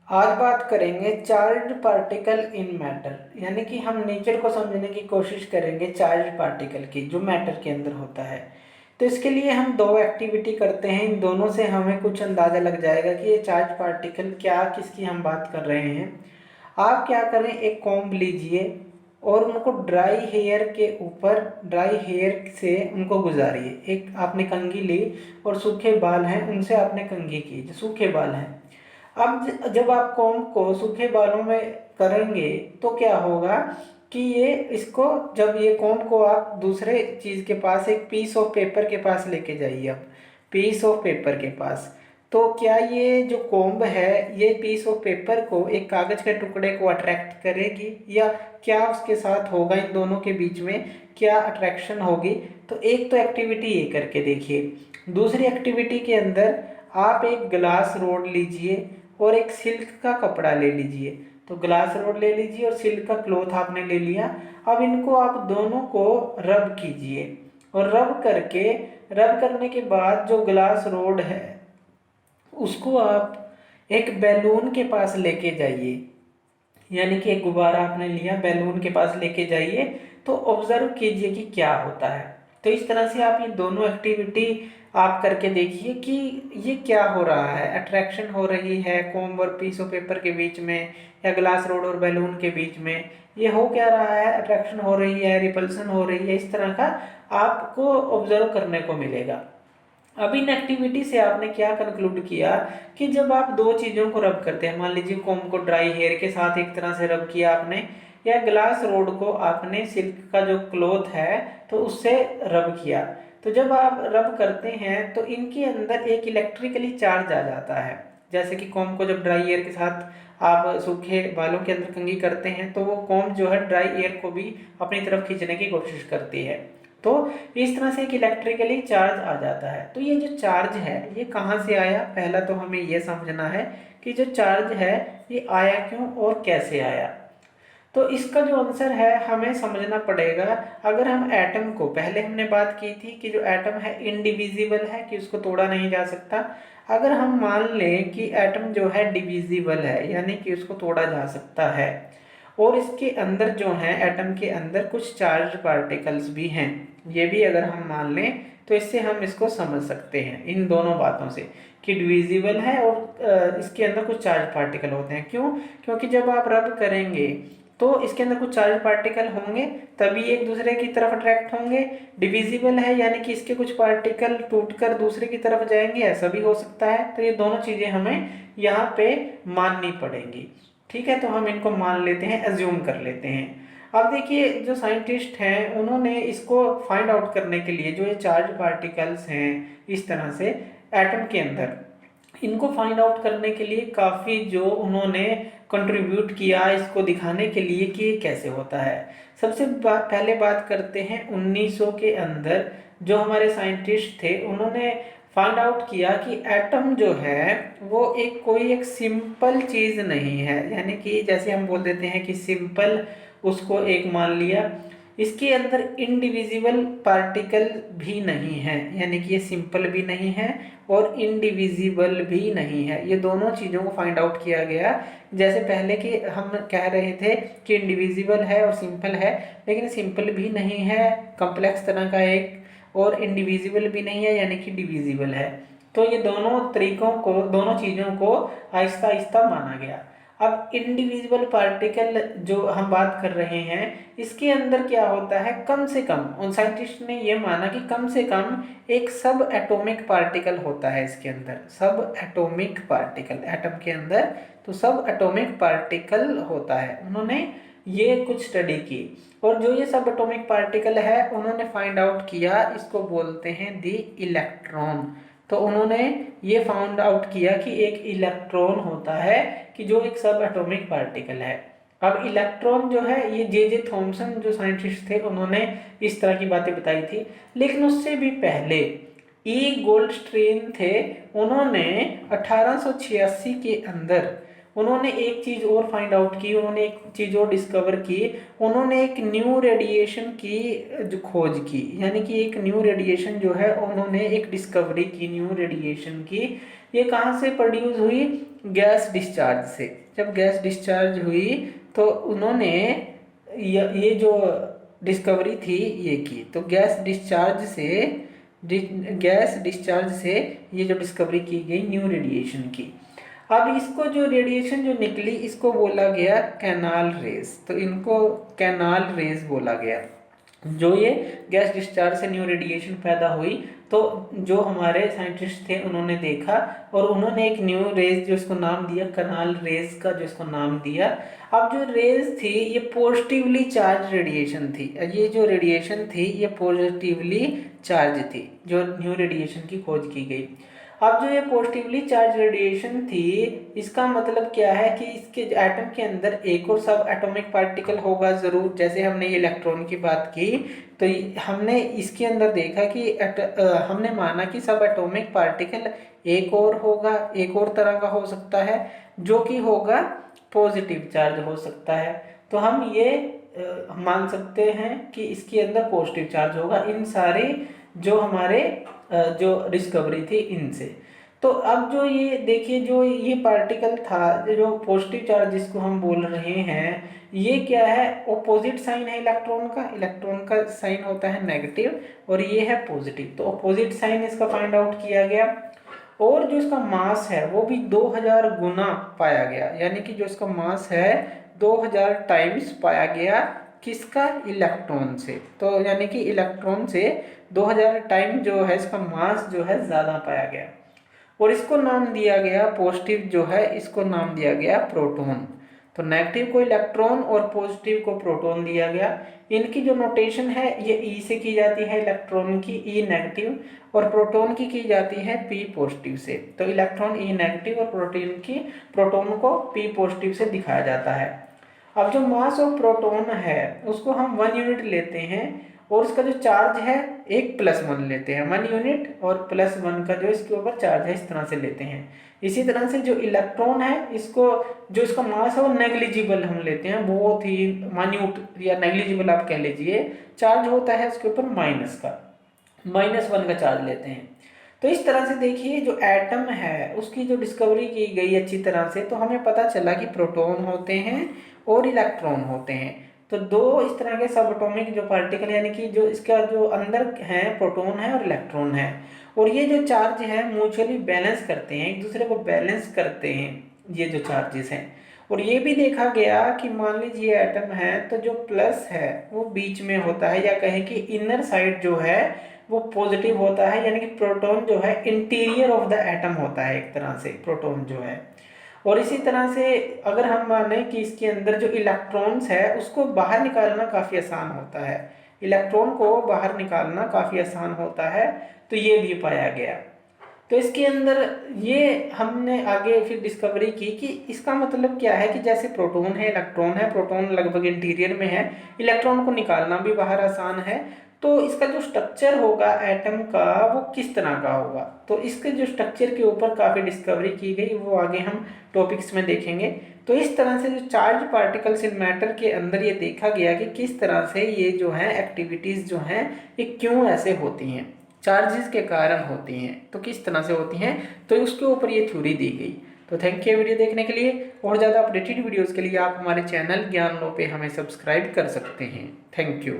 आज बात करेंगे चार्ज पार्टिकल इन मैटर, यानी कि हम नेचर को समझने की कोशिश करेंगे चार्ज पार्टिकल की जो मैटर के अंदर होता है। तो इसके लिए हम दो एक्टिविटी करते हैं, इन दोनों से हमें कुछ अंदाज़ा लग जाएगा कि ये चार्ज पार्टिकल क्या किसकी हम बात कर रहे हैं। आप क्या करें, एक कॉम्ब लीजिए और उनको ड्राई हेयर के ऊपर ड्राई हेयर से उनको गुजारिए। एक आपने कंघी ली और सूखे बाल हैं उनसे आपने कंघी की, जो सूखे बाल हैं। अब जब आप कॉम्ब को सूखे बालों में करेंगे तो क्या होगा कि ये इसको, जब ये कॉम्ब को आप दूसरे चीज़ के पास, एक पीस ऑफ पेपर के पास लेके जाइए। अब पीस ऑफ पेपर के पास, तो क्या ये जो कॉम्ब है ये पीस ऑफ पेपर को, एक कागज के टुकड़े को अट्रैक्ट करेगी, या क्या उसके साथ होगा, इन दोनों के बीच में क्या अट्रैक्शन होगी। तो एक तो एक्टिविटी ये करके देखिए। दूसरी एक्टिविटी के अंदर आप एक ग्लास रोड लीजिए और एक सिल्क का कपड़ा ले लीजिए। तो ग्लास रोड ले लीजिए और सिल्क का क्लॉथ आपने ले लिया। अब इनको आप दोनों को रब कीजिए और रब करने के बाद जो ग्लास रोड है उसको आप एक बैलून के पास लेके जाइए, यानी कि एक गुब्बारा आपने लिया, बैलून के पास लेके जाइए। तो ऑब्जर्व कीजिए कि क्या होता है। तो इस तरह से आप ये दोनों एक्टिविटी आप करके देखिए कि ये क्या हो रहा है। अट्रैक्शन हो रही है कॉम्ब और पीस ऑफ पेपर के बीच में, या ग्लास रोड और बैलून के बीच में, ये हो क्या रहा है। अट्रैक्शन हो रही है, रिपल्सन हो रही है, इस तरह का आपको ऑब्जर्व करने को मिलेगा। अब इन एक्टिविटी से आपने क्या कंक्लूड किया कि जब आप दो चीज़ों को रब करते हैं, मान लीजिए कॉम्ब को ड्राई हेयर के साथ एक तरह से रब किया आपने, या ग्लास रोड को आपने सिल्क का जो क्लॉथ है तो उससे रब किया। तो जब आप रब करते हैं तो इनके अंदर एक इलेक्ट्रिकली चार्ज आ जाता है। जैसे कि कॉम्ब को जब ड्राई एयर के साथ आप सूखे बालों के अंदर कंघी करते हैं तो वो कॉम्ब जो है ड्राई एयर को भी अपनी तरफ खींचने की कोशिश करती है। तो इस तरह से एक इलेक्ट्रिकली चार्ज आ जाता है। तो ये जो चार्ज है ये कहाँ से आया, पहला तो हमें ये समझना है कि जो चार्ज है ये आया क्यों और कैसे आया। तो इसका जो आंसर है हमें समझना पड़ेगा। अगर हम एटम को, पहले हमने बात की थी कि जो एटम है इनडिविजिबल है, कि उसको तोड़ा नहीं जा सकता। अगर हम मान लें कि एटम जो है डिविजिबल है, यानी कि उसको तोड़ा जा सकता है, और इसके अंदर जो है एटम के अंदर कुछ चार्ज पार्टिकल्स भी हैं, ये भी अगर हम मान लें तो इससे हम इसको समझ सकते हैं इन दोनों बातों से कि डिविजिबल है और इसके अंदर कुछ चार्ज पार्टिकल होते हैं। क्यों? क्योंकि जब आप रब करेंगे तो इसके अंदर कुछ चार्ज पार्टिकल होंगे, तभी एक दूसरे की तरफ अट्रैक्ट होंगे। डिविजिबल है यानी कि इसके कुछ पार्टिकल टूटकर दूसरे की तरफ जाएंगे, ऐसा भी हो सकता है। तो ये दोनों चीजें हमें यहाँ पे माननी पड़ेंगी। ठीक है, तो हम इनको मान लेते हैं, एज्यूम कर लेते हैं। अब देखिए जो साइंटिस्ट हैं उन्होंने इसको फाइंड आउट करने के लिए, जो ये चार्ज पार्टिकल्स हैं इस तरह से एटम के अंदर, इनको फाइंड आउट करने के लिए काफ़ी जो उन्होंने कंट्रीब्यूट किया इसको दिखाने के लिए कि ये कैसे होता है। सबसे पहले बात करते हैं 1900 के अंदर जो हमारे साइंटिस्ट थे उन्होंने फाइंड आउट किया कि एटम जो है वो कोई एक सिंपल चीज़ नहीं है, यानी कि जैसे हम बोल देते हैं कि सिंपल, उसको एक मान लिया। इसके अंदर इनडिविजिबल पार्टिकल भी नहीं है, यानी कि ये सिंपल भी नहीं है और इनडिविजिबल भी नहीं है। ये दोनों चीज़ों को फाइंड आउट किया गया। जैसे पहले कि हम कह रहे थे कि इंडिविजिबल है और सिंपल है, लेकिन सिंपल भी नहीं है, कॉम्प्लेक्स तरह का एक, और इंडिविजिबल भी नहीं है यानी कि डिविजिबल है। तो ये दोनों तरीकों को, दोनों चीज़ों को आहिस्ता आहिस्ता माना गया। अब इंडिविजुअल पार्टिकल जो हम बात कर रहे हैं इसके अंदर क्या होता है, कम से कम उन साइंटिस्ट ने ये माना कि कम से कम एक सब एटॉमिक पार्टिकल होता है इसके अंदर। सब एटॉमिक पार्टिकल, एटम के अंदर तो सब एटॉमिक पार्टिकल होता है। उन्होंने ये कुछ स्टडी की और जो ये सब एटॉमिक पार्टिकल है उन्होंने फाइंड आउट किया, इसको बोलते हैं दी इलेक्ट्रॉन। तो उन्होंने ये फाउंड आउट किया कि एक इलेक्ट्रॉन होता है कि जो एक सब एटॉमिक पार्टिकल है। अब इलेक्ट्रॉन जो है ये जे थॉमसन जो साइंटिस्ट थे उन्होंने इस तरह की बातें बताई थी। लेकिन उससे भी पहले ई गोल्डस्टीन थे, उन्होंने 1886 के अंदर उन्होंने एक चीज़ और फाइंड आउट की, उन्होंने एक चीज़ और डिस्कवर की, उन्होंने एक न्यू रेडिएशन की जो खोज की, यानी कि एक न्यू रेडिएशन जो है उन्होंने एक डिस्कवरी की न्यू रेडिएशन की। ये कहाँ से प्रोड्यूस हुई? गैस डिस्चार्ज से। जब गैस डिस्चार्ज हुई तो उन्होंने ये जो डिस्कवरी थी ये की। तो गैस डिस्चार्ज से ये जो डिस्कवरी की गई न्यू रेडिएशन की। अब इसको जो रेडिएशन जो निकली इसको बोला गया कैनाल रेज। तो इनको कैनाल रेज बोला गया। जो ये गैस डिस्चार्ज से न्यू रेडिएशन पैदा हुई तो जो हमारे साइंटिस्ट थे उन्होंने देखा और उन्होंने एक न्यू रेज जो इसको नाम दिया कैनाल रेज का, जो इसको नाम दिया। अब जो रेज थी ये पॉजिटिवली चार्ज रेडिएशन थी। ये जो रेडिएशन थी ये पॉजिटिवली चार्ज थी, जो न्यू रेडिएशन की खोज की गई। अब जो ये पॉजिटिवली चार्ज रेडिएशन थी इसका मतलब क्या है कि इसके एटम के अंदर एक और सब एटॉमिक पार्टिकल होगा ज़रूर। जैसे हमने ये इलेक्ट्रॉन की बात की तो हमने इसके अंदर देखा कि हमने माना कि सब एटॉमिक पार्टिकल एक और होगा, एक और तरह का हो सकता है जो कि होगा पॉजिटिव चार्ज हो सकता है। तो हम ये मान सकते हैं कि इसके अंदर पॉजिटिव चार्ज होगा इन सारे जो हमारे जो डिस्कवरी थी इनसे। तो अब जो ये देखिए जो ये पार्टिकल था जो पॉजिटिव चार्ज जिसको हम बोल रहे हैं ये क्या है? ऑपोजिट साइन है इलेक्ट्रॉन का। इलेक्ट्रॉन का साइन होता है नेगेटिव और ये है पॉजिटिव। तो ऑपोजिट साइन इसका फाइंड आउट किया गया और जो इसका मास है वो भी 2000 गुना पाया गया, यानी कि जो इसका मास है 2000 टाइम्स पाया गया। किसका? इलेक्ट्रॉन से। तो यानी कि इलेक्ट्रॉन से 2000 टाइम जो है इसका मास जो है ज़्यादा पाया गया और इसको नाम दिया गया पॉजिटिव जो है इसको नाम दिया गया प्रोटॉन। तो नेगेटिव को इलेक्ट्रॉन और पॉजिटिव को प्रोटॉन दिया गया। इनकी जो नोटेशन है ये ई से की जाती है, इलेक्ट्रॉन की ई नेगेटिव और प्रोटॉन की जाती है पी पॉजिटिव से। तो इलेक्ट्रॉन ई नेगेटिव और प्रोटॉन को पी पॉजिटिव से दिखाया जाता है। अब जो मास ऑफ प्रोटॉन है उसको हम 1 यूनिट लेते हैं और उसका जो चार्ज है 1+1 लेते हैं। 1 यूनिट और +1 का जो इसके ऊपर चार्ज है इस तरह से लेते हैं। इसी तरह से जो इलेक्ट्रॉन है इसको जो इसका मास है वो नेग्लिजिबल हम लेते हैं, बहुत ही मान्यूट या नेग्लिजिबल आप कह लीजिए। चार्ज होता है उसके ऊपर -1 का चार्ज लेते हैं। तो इस तरह से देखिए जो एटम है उसकी जो डिस्कवरी की गई अच्छी तरह से तो हमें पता चला कि प्रोटॉन होते हैं और इलेक्ट्रॉन होते हैं। तो दो इस तरह के सब एटॉमिक जो पार्टिकल यानी कि जो इसका जो अंदर है प्रोटॉन है और इलेक्ट्रॉन है और ये जो चार्ज है म्यूचुअली बैलेंस करते हैं, एक दूसरे को बैलेंस करते हैं ये जो चार्जेस हैं। और ये भी देखा गया कि मान लीजिए एटम है तो जो प्लस है वो बीच में होता है या कहें कि इनर साइड जो है वो पॉजिटिव होता है, यानी कि प्रोटॉन जो है इंटीरियर ऑफ द एटम होता है एक तरह से प्रोटॉन जो है। और इसी तरह से अगर हम माने कि इसके अंदर जो इलेक्ट्रॉन्स है उसको बाहर निकालना काफ़ी आसान होता है, इलेक्ट्रॉन को बाहर निकालना काफ़ी आसान होता है, तो ये भी पाया गया। तो इसके अंदर ये हमने आगे फिर डिस्कवरी की कि इसका मतलब क्या है कि जैसे प्रोटॉन है इलेक्ट्रॉन है, प्रोटॉन लगभग इंटीरियर में है, इलेक्ट्रॉन को निकालना भी बाहर आसान है, तो इसका जो स्ट्रक्चर होगा एटम का वो किस तरह का होगा। तो इसके जो स्ट्रक्चर के ऊपर काफ़ी डिस्कवरी की गई वो आगे हम टॉपिक्स में देखेंगे। तो इस तरह से जो चार्ज पार्टिकल्स इन मैटर के अंदर ये देखा गया कि किस तरह से ये जो है एक्टिविटीज़ जो हैं ये क्यों ऐसे होती हैं, चार्जेस के कारण होती हैं, तो किस तरह से होती हैं, तो उसके ऊपर ये थ्योरी दी गई। तो थैंक यू वीडियो देखने के लिए। और ज़्यादा अपडेटेड वीडियोज़ के लिए आप हमारे चैनल ज्ञान लो पे हमें सब्सक्राइब कर सकते हैं। Thank you.